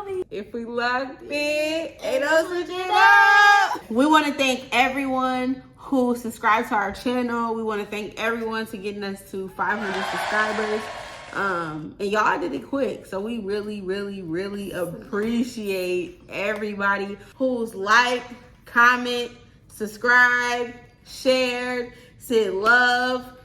Jovi. If we loved it, ain't no switching it up. We want to thank everyone who subscribed to our channel. We want to thank everyone for getting us to 500 subscribers. And y'all did it quick. So we really, really, really appreciate everybody who's liked, comment, subscribed, shared, said love,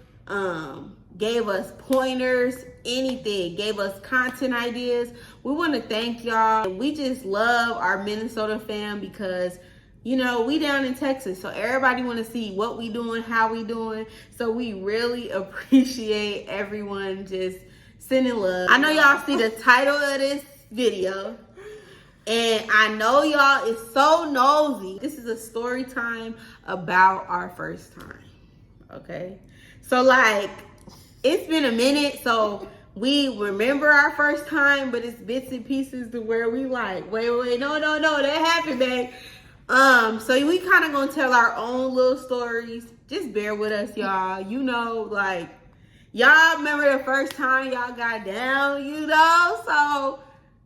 gave us pointers, anything, gave us content ideas. We want to thank y'all. We just love our Minnesota fam because, you know, we down in Texas, so everybody want to see what we doing, how we doing. So we really appreciate everyone just sending love. I know y'all see the title of this video, and I know y'all is so nosy. This is a story time about our first time, okay? So like, it's been a minute, so we remember our first time, but it's bits and pieces to where we like, wait, no, that happened, babe. So we kind of gonna tell our own little stories. Just bear with us, y'all. You know, like, y'all remember the first time y'all got down, you know? So,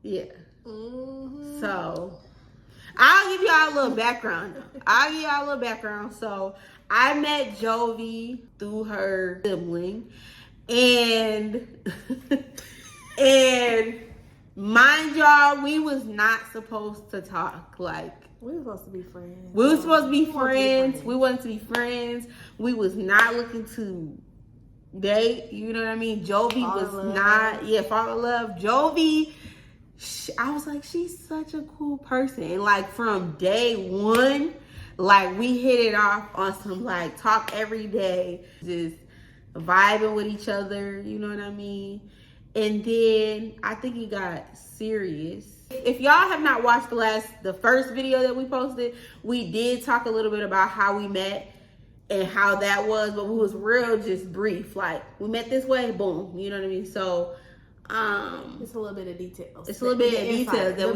yeah. Mm-hmm. So, I'll give y'all a little background. So, I met Jovi through her sibling. And mind y'all, we was not supposed to talk. Like, we were supposed to be friends. We wanted to be friends. We was not looking to date. You know what I mean? Jovi fall in love. Jovi, I was like, she's such a cool person. And like from day one, like we hit it off on some like talk every day, just vibing with each other. You know what I mean? And then I think it got serious. If y'all have not watched the first video that we posted, we did talk a little bit about how we met and how that was, but we was real just brief. Like, we met this way, boom. You know what I mean? So, it's a little bit of details. It's a little bit of details that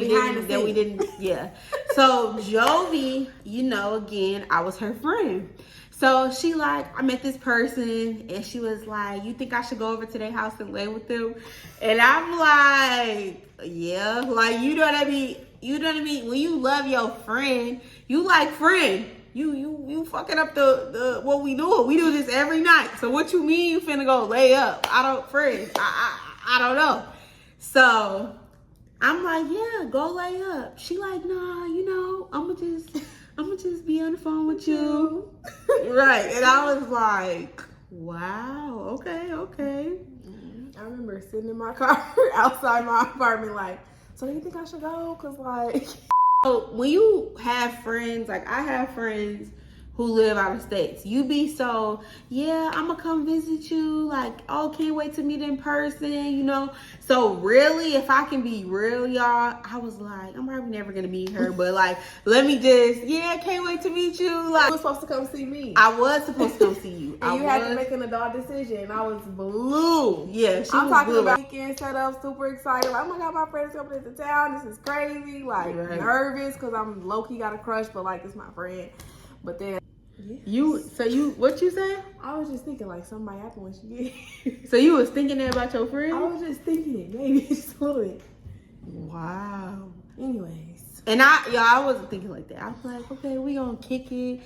we didn't, yeah. So Jovi, you know, again, I was her friend. So she like, I met this person and she was like, you think I should go over to their house and lay with them? And I'm like, yeah, like, you know what I mean? You know what I mean? When you love your friend, you like friend. You fucking up the what we do. We do this every night. So what you mean you finna go lay up? I don't know. So I'm like, yeah, go lay up. She like, nah, you know, I'ma just be on the phone with you. Right. And I was like, wow, okay. I remember sitting in my car outside my apartment like, so do you think I should go? Cause like, so when you have friends, like I have friends who live out of states, you be so, yeah, I'm gonna come visit you, like, oh, can't wait to meet in person, you know? So really, if I can be real, y'all, I was like, I'm probably never gonna meet her, but like, let me just, yeah, can't wait to meet you. Like, you were supposed to come see me. I was supposed to come see you. And you had to make an adult decision. I was blue. Yeah, I'm talking about weekend set up, super excited. Like, oh my God, my friend's coming into town. This is crazy. Like, nervous because I'm low-key got a crush, but like, it's my friend. But then, what you say? I was just thinking like something might happen when she gets. So you was thinking that about your friend? I was just thinking it, maybe just a little bit. Wow. Anyways. And I wasn't thinking like that. I was like, okay, we gonna kick it.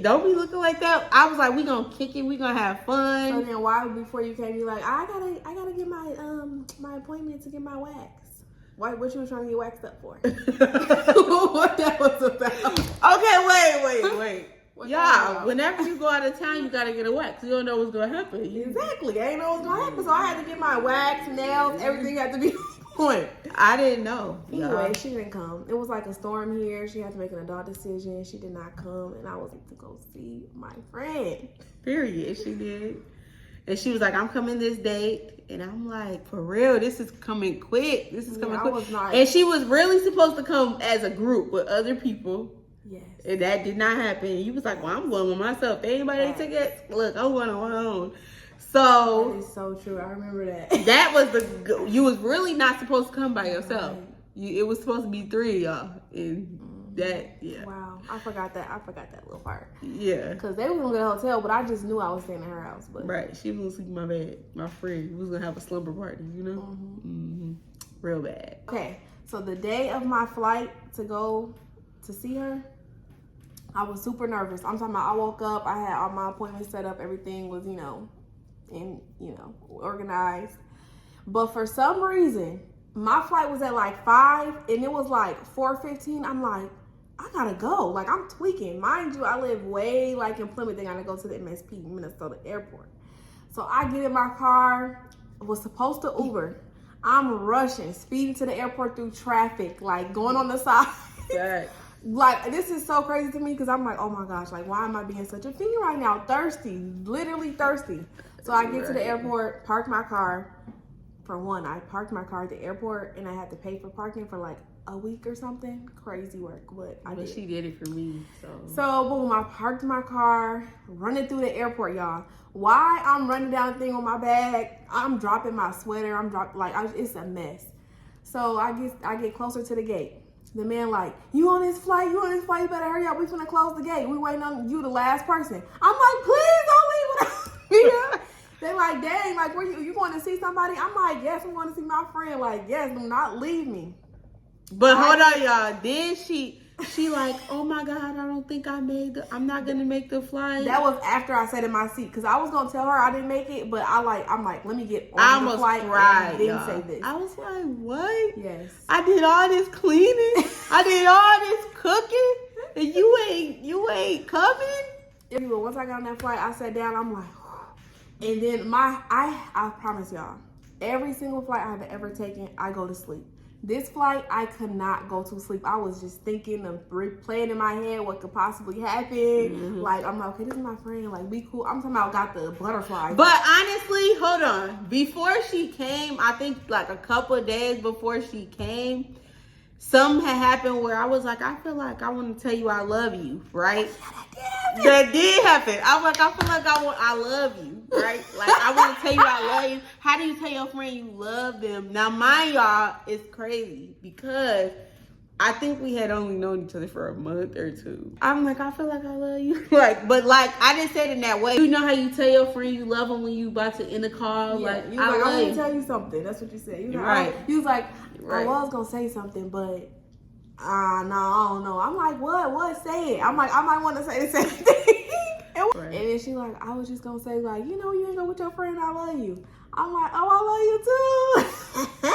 Don't be looking like that. I was like, we gonna kick it. We gonna have fun. So then why before you came, you like, I gotta get my my appointment to get my wax. What you was trying to get waxed up for? What that was about? Okay, wait. Yeah, whenever you go out of town, you gotta get a wax. You don't know what's gonna happen. Exactly. I didn't know what was gonna happen, so I had to get my wax, nails, everything had to be on. I didn't know. Anyway, she didn't come. It was like a storm here. She had to make an adult decision. She did not come, and I was to go see my friend. Period. She did. And she was like, I'm coming this date. And I'm like, for real, this is coming quick. I was not. And she was really supposed to come as a group with other people. Yes. And that did not happen. You was like, well, I'm going with myself. If anybody take it, look, I'm going on my own. So. That is so true. I remember that. That was you was really not supposed to come by yourself. It was supposed to be 3 of y'all. And that, yeah. Wow. I forgot that little part. Yeah. Because they were going to get a hotel, but I just knew I was staying at her house. But right. She was going to sleep in my bed. My friend. We was going to have a slumber party, you know? Mm-hmm. real bad. Okay, so the day of my flight to go to see her, I was super nervous. I'm talking about I woke up, I had all my appointments set up, everything was, organized. But for some reason, my flight was at like 5 and it was like 4:15. I'm like, I gotta go. Like, I'm tweaking. Mind you, I live way like in Plymouth. They gotta go to the MSP, Minnesota Airport. So I get in my car, was supposed to Uber. I'm rushing, speeding to the airport through traffic, like going on the side. Right. Like, this is so crazy to me because I'm like, oh my gosh, like, why am I being such a fiend right now? Thirsty, literally thirsty. So I get to the airport, park my car. For one, I parked my car at the airport and I had to pay for parking for like a week or something. Crazy work, but I did. She did it for me, So boom, I parked my car, running through the airport, y'all. Why I'm running down the thing on my bag, I'm dropping my sweater, it's a mess. So I get closer to the gate. The man like, you on this flight, you better hurry up, we finna close the gate. We waiting on you, the last person. I'm like, please don't leave without me. Yeah. They like, dang, like, where you going to see somebody? I'm like, yes, I'm going to see my friend. Like, yes, do not leave me. But hold on, y'all. Then she like, oh my God, I don't think I'm not gonna make the flight. That was after I sat in my seat because I was gonna tell her I didn't make it, but I'm like, let me get on the flight and then say this. I was like, what? Yes. I did all this cleaning, I did all this cooking, and you ain't coming. Anyway, once I got on that flight, I sat down. I'm like, whew. And then I promise y'all, every single flight I've ever taken, I go to sleep. This flight, I could not go to sleep. I was just thinking and replaying in my head what could possibly happen. Mm-hmm. Like, I'm like, okay, this is my friend. Like, be cool. I'm talking about got the butterflies. But honestly, hold on. Before she came, I think like a couple of days before she came, something had happened where I was like, I feel like I want to tell you I love you, right? That did happen. I'm like, I feel like I love you, right? Like, I want to tell you I love you. How do you tell your friend you love them? Now, mind y'all, it's crazy because I think we had only known each other for a month or two. I'm like, I feel like I love you. But I didn't say it in that way. You know how you tell your friend you love them when you about to end a call? Yeah, like, I want to tell you something. That's what you said. You right. You was like, I was going to say something, but no, I don't know. I'm like, what? Say it. I'm like, I might want to say the same thing. And then she like, I was just going to say, like, you ain't go with your friend, I love you. I'm like, oh, I love you too.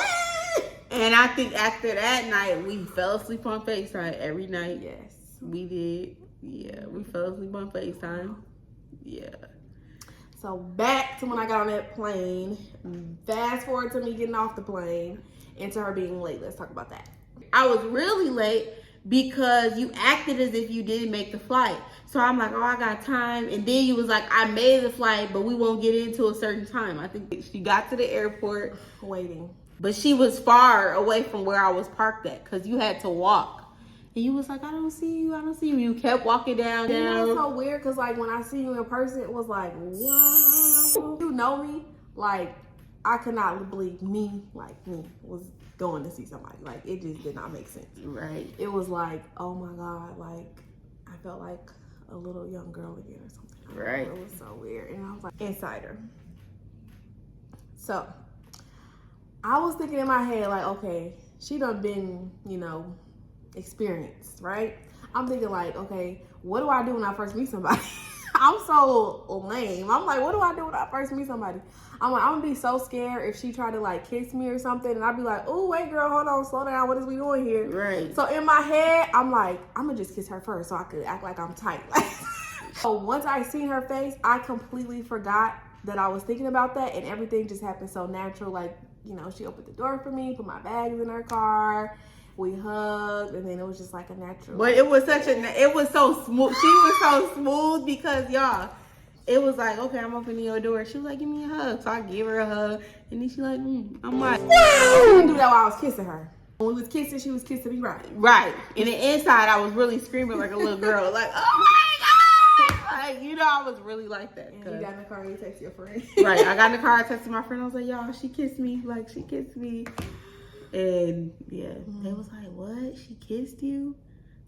And I think after that night, we fell asleep on FaceTime every night. Yes. We did. Yeah, we fell asleep on FaceTime. Yeah. So back to when I got on that plane. Fast forward to me getting off the plane and to her being late. Let's talk about that. I was really late because you acted as if you didn't make the flight. So I'm like, oh, I got time. And then you was like, I made the flight, but we won't get into a certain time. I think she got to the airport. Waiting. But she was far away from where I was parked at because you had to walk. And you was like, I don't see you. You kept walking down. You know, it's so weird because, like, when I see you in person, it was like, wow. You know me? Like, I could not believe me was going to see somebody. Like, it just did not make sense. Right. It was like, oh my God, like, I felt like a little young girl again or something. Right. It was so weird. And I was like, insider. So, I was thinking in my head, like, okay, she done been, experienced, right? I'm thinking like, okay, what do I do when I first meet somebody? I'm so lame. I'm like, what do I do when I first meet somebody? I'm like, I'm gonna be so scared if she tried to like kiss me or something, and I'd be like, oh wait, girl, hold on, slow down. What is we doing here? Right. So in my head, I'm like, I'm gonna just kiss her first so I could act like I'm tight. So once I seen her face, I completely forgot that I was thinking about that, and everything just happened so natural. Like, she opened the door for me, put my bags in her car. We hugged, and then it was just like a natural. But it was so smooth. She was so smooth because y'all, it was like, okay, I'm opening your door. She was like, give me a hug. So I give her a hug, and then she like, I'm like, wow. I didn't do that while I was kissing her. When we was kissing, she was kissing me right. Right. And the inside, I was really screaming like a little girl, like, oh my God! Like, I was really like that. And you got in the car and you texted your friend. Right. I got in the car, I texted my friend. I was like, y'all, she kissed me. Like, she kissed me. And yeah, they was like, what? She kissed you?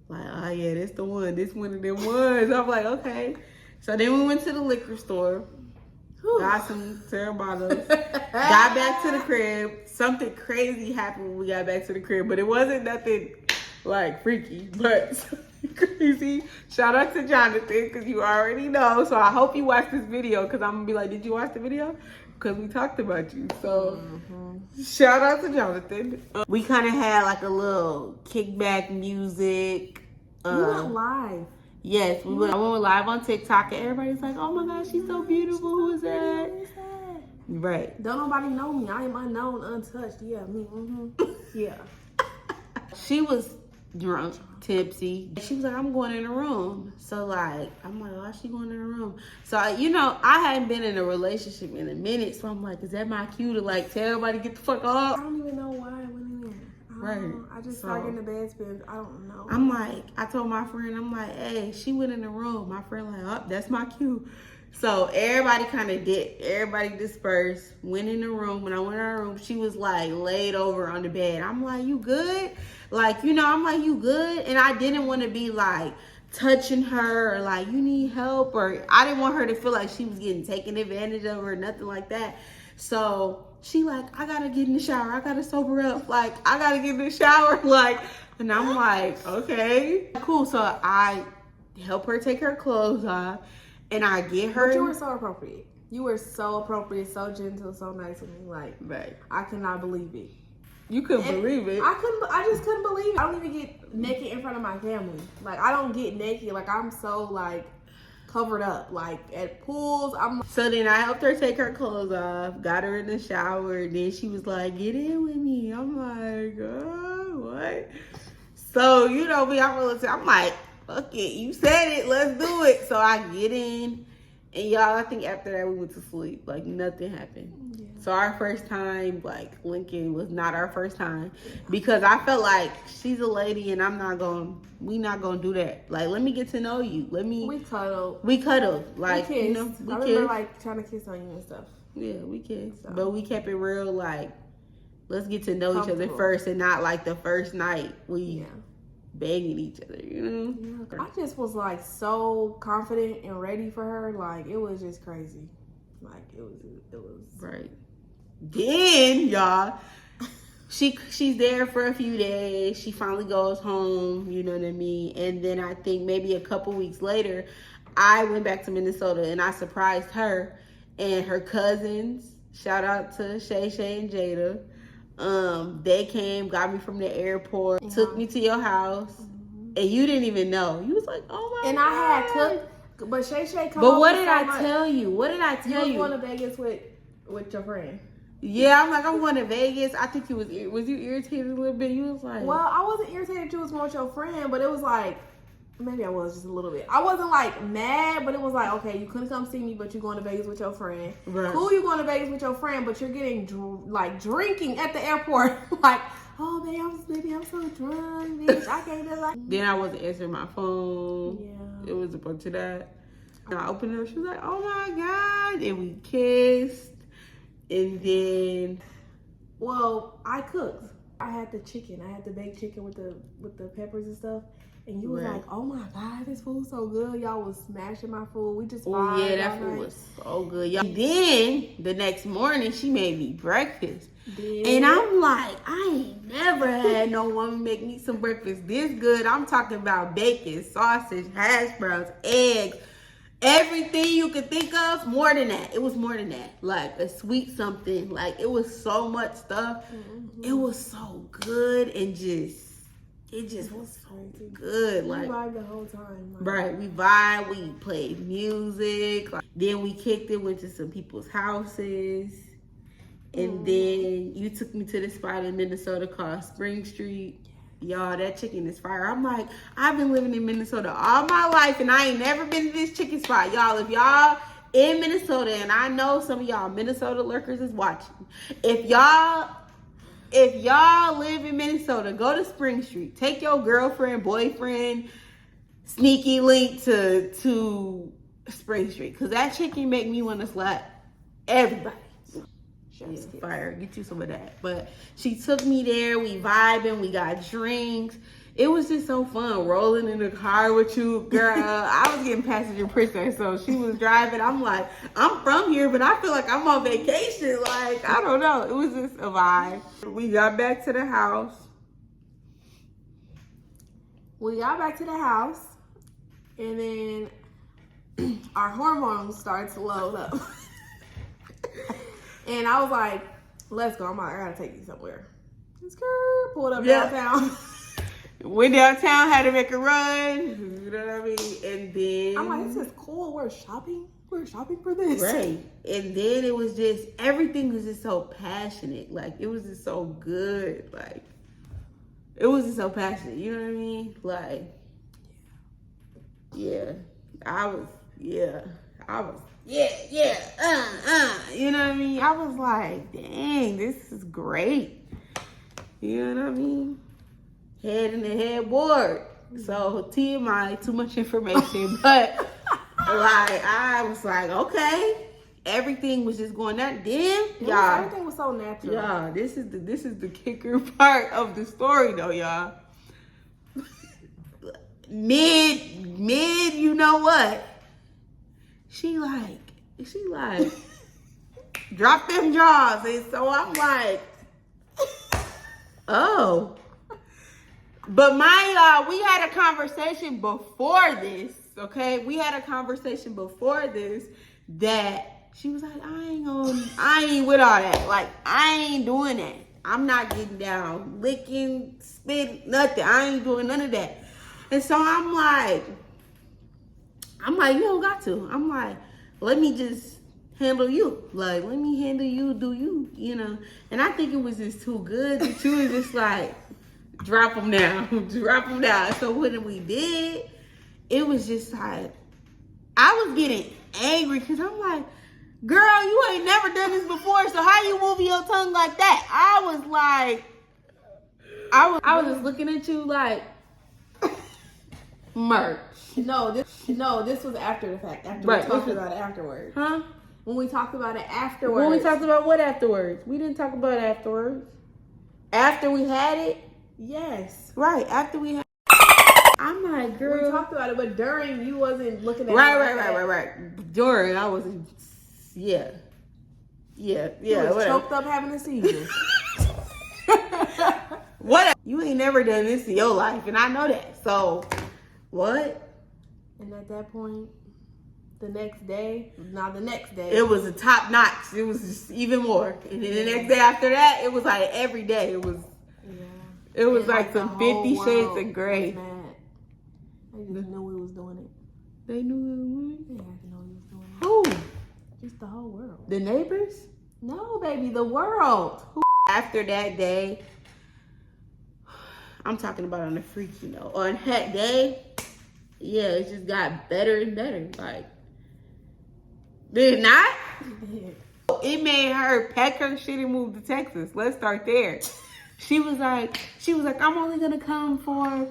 Like, oh yeah, that's the one. This one of them ones. I'm like, okay. So then we went to the liquor store. got some bottles, got back to the crib. Something crazy happened when we got back to the crib, but it wasn't nothing like freaky, but crazy. Shout out to Jonathan, because you already know. So I hope you watch this video, because I'm gonna be like, did you watch the video? Because we talked about you. So shout out to Jonathan. We kind of had like a little kickback music. You went live. Yes, we went live on TikTok, and everybody's like, oh my gosh, she's so beautiful. Who is that? Right. Don't nobody know me. I am unknown, untouched. Yeah, me. Yeah. She was drunk, tipsy. She was like, I'm going in a room. So like, I'm like, why is she going in a room? So, you know, I hadn't been in a relationship in a minute. So I'm like, is that my cue to like tell everybody get the fuck off? I don't even know why I went in there. Right. I just started getting the bed spins. I don't know. I'm like, I told my friend, I'm like, hey, she went in the room. My friend like, oh, that's my cue. So everybody kind of did. Everybody dispersed, went in the room. When I went in the room, she was like laid over on the bed. I'm like, you good? Like, you know, I'm like, you good? And I didn't want to be like touching her or like, you need help, or I didn't want her to feel like she was getting taken advantage of or nothing like that. So she like, I gotta get in the shower. I gotta sober up. Like, I gotta get in the shower. Like, and I'm like, okay, cool. So I help her take her clothes off, and I get her. But you were so appropriate. You were so appropriate, so gentle, so nice to me. Like, right. I cannot believe it. You couldn't believe it. I just couldn't believe it. I don't even get naked in front of my family. Like, I don't get naked. Like, I'm so like covered up. Like at pools, So then I helped her take her clothes off, got her in the shower, and then she was like, get in with me. I'm like, oh, what? So, you know me, I'm like, fuck it, you said it, let's do it. So I get in, and y'all, I think after that we went to sleep. Like, nothing happened. Yeah. So our first time, like, linking was not our first time, because I felt like she's a lady, and we not gonna do that. Like, let me get to know you. We cuddled. Like, we kissed. you know, we I kissed. remember like trying to kiss on you and stuff. Yeah, we kissed. So. But we kept it real, like, let's get to know each other first, and not like the first night we banging each other, you know? Yeah. I just was like so confident and ready for her. Like, it was just crazy. Like, it was right. Then, y'all, she's there for a few days. She finally goes home, you know what I mean? And then I think maybe a couple weeks later, I went back to Minnesota, and I surprised her and her cousins. Shout out to Shay and Jada. They came, got me from the airport, took me to your house, and you didn't even know. You was like, oh my God. And I had cooked, but Shay come. But what did I tell you? What did I tell you? You were going to Vegas with your friend. Yeah, I'm like, I'm going to Vegas. I think was you irritated a little bit? You was like, well, I wasn't irritated. You was going with your friend, but it was like, maybe I was just a little bit. I wasn't like mad, but it was like, okay, you couldn't come see me, but you're going to Vegas with your friend. Right. Cool, you're going to Vegas with your friend, but you're getting drinking at the airport. Like, oh, baby, I'm so drunk, bitch. I can't do like. Then I wasn't answering my phone. Yeah. It was a bunch of that. And I opened her. She was like, oh my God. And we kissed. And then, well, I cooked. I had the chicken. I had the baked chicken with the peppers and stuff. And you was like, oh my God, this food's so good. Y'all was smashing my food. We just oh yeah, that food was so good. Y'all. Then the next morning, she made me breakfast. And I'm like, I ain't never had no woman make me some breakfast this good. I'm talking about bacon, sausage, hash browns, eggs, everything you could think of. More than that. It was more than that. Like a sweet something. Like, it was so much stuff. Mm-hmm. It was so good, and it just was so good. Like, we vibed the whole time. Like, right, we vibed. We played music. Like, then we kicked it, went to some people's houses. And then you took me to the spot in Minnesota called Spring Street. Y'all, that chicken is fire. I'm like, I've been living in Minnesota all my life, and I ain't never been to this chicken spot. Y'all, if y'all in Minnesota, and I know some of y'all Minnesota lurkers is watching. If y'all live in Minnesota, go to Spring Street. Take your girlfriend, boyfriend, sneaky link to Spring Street. Because that chicken make me want to slap everybody. Yeah, fire. Get you some of that. But she took me there. We vibing. We got drinks. it was just so fun rolling in the car with you, girl. I was getting passenger princess, so she was driving. I'm like, I'm from here, but I feel like I'm on vacation. Like, I don't know. It was just a vibe. We got back to the house. And then our hormones started to load up. And I was like, let's go. I gotta take you somewhere. Pulled up downtown. Went downtown, had to make a run. You know what I mean? And then I'm like, this is cool. We're shopping for this. Right. And then it was just, everything was just so passionate. Like, it was just so good. Like, it was just so passionate. You know what I mean? Like, yeah. I was. You know what I mean? I was like, dang, this is great. You know what I mean? Head in the headboard. So TMI, too much information, but like I was like, okay, everything was just going that. Then y'all, everything was so natural. Y'all, this is the kicker part of the story, though, y'all. Mid, you know what? She like drop them jaws, and so I'm like, oh. But we had a conversation before this, okay? We had a conversation before this that she was like, I ain't with all that. Like, I ain't doing that. I'm not getting down, licking, spit, nothing. I ain't doing none of that. And so I'm like, you don't got to. I'm like, let me just handle you. Like, let me handle you, do you, you know? And I think it was just too good that you was just like, drop them down. So when we did, it was just like, I was getting angry because I'm like, girl, you ain't never done this before, so how you moving your tongue like that? I was like, I was just looking at you like, merch. No, this was after the fact. After we talked about it afterwards. Huh? When we talked about it afterwards. When we talked about what afterwards? We didn't talk about it afterwards. After we had it? Yes. Right, after we had I'm like, girl. We talked about it, but during, you wasn't looking at Right. During, I was, yeah. You was choked up having a seizure. What? You ain't never done this in your life, and I know that. So, what? And at that point, the next day, it was a top notch. It was just even more. And then the next day after that, it was like every day. It was like some 50 Shades of Grey. They just knew we was doing it. They knew we were doing it? They had to know we was doing it. Who? Just the whole world. The neighbors? No, baby, the world. After that day, I'm talking about on the freaky note. On that day, yeah, it just got better and better. Like, did it not? It made her pack her shit and move to Texas. Let's start there. She was like, I'm only gonna come for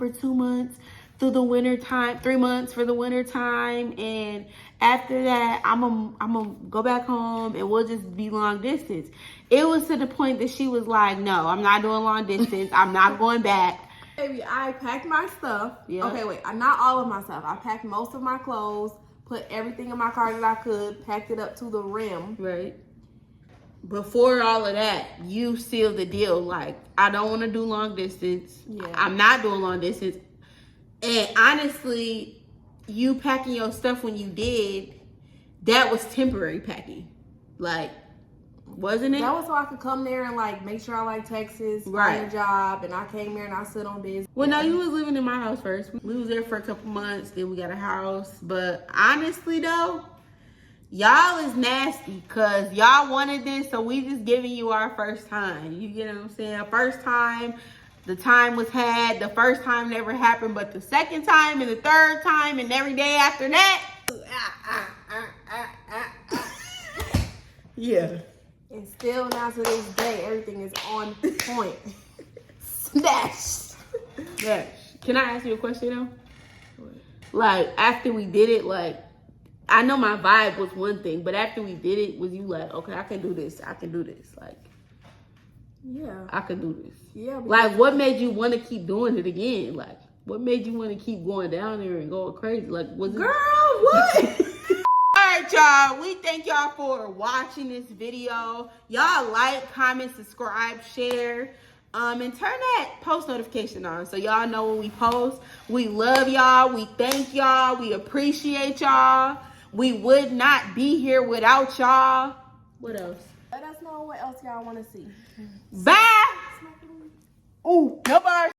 2 months through the winter time, 3 months for the winter time, and after that, I'm gonna go back home and we'll just be long distance. It was to the point that she was like, no, I'm not doing long distance. I'm not going back. Baby, I packed my stuff. Yeah. Okay, wait, not all of my stuff. I packed most of my clothes, put everything in my car that I could, packed it up to the rim. Right. Before all of that, you sealed the deal. Like, I don't want to do long distance. Yeah. I'm not doing long distance. And honestly, you packing your stuff when you did, that was temporary packing. Like, wasn't it? That was so I could come there and like make sure I like Texas, find a job, and I came here and I sit on this. Well, no, you was living in my house first. We was there for a couple months, then we got a house. But honestly though, y'all is nasty because y'all wanted this, so we just giving you our first time. You get what I'm saying? First time, the time was had. The first time never happened, but the second time and the third time and every day after that. Yeah. And still now to this day, everything is on point. Snatch. Yeah. Can I ask you a question though? Like, after we did it, like, I know my vibe was one thing, but after we did it, was you like, okay, I can do this. Like, Yeah. I could do this. Yeah. Like, what made you want to keep doing it again? Like, what made you want to keep going down there and going crazy? Like, was it? Girl, what? All right, y'all. We thank y'all for watching this video. Y'all like, comment, subscribe, share, and turn that post notification on so y'all know when we post. We love y'all. We thank y'all. We appreciate y'all. We would not be here without y'all. What else? Let us know what else y'all want to see. Bye. Ooh, no bars.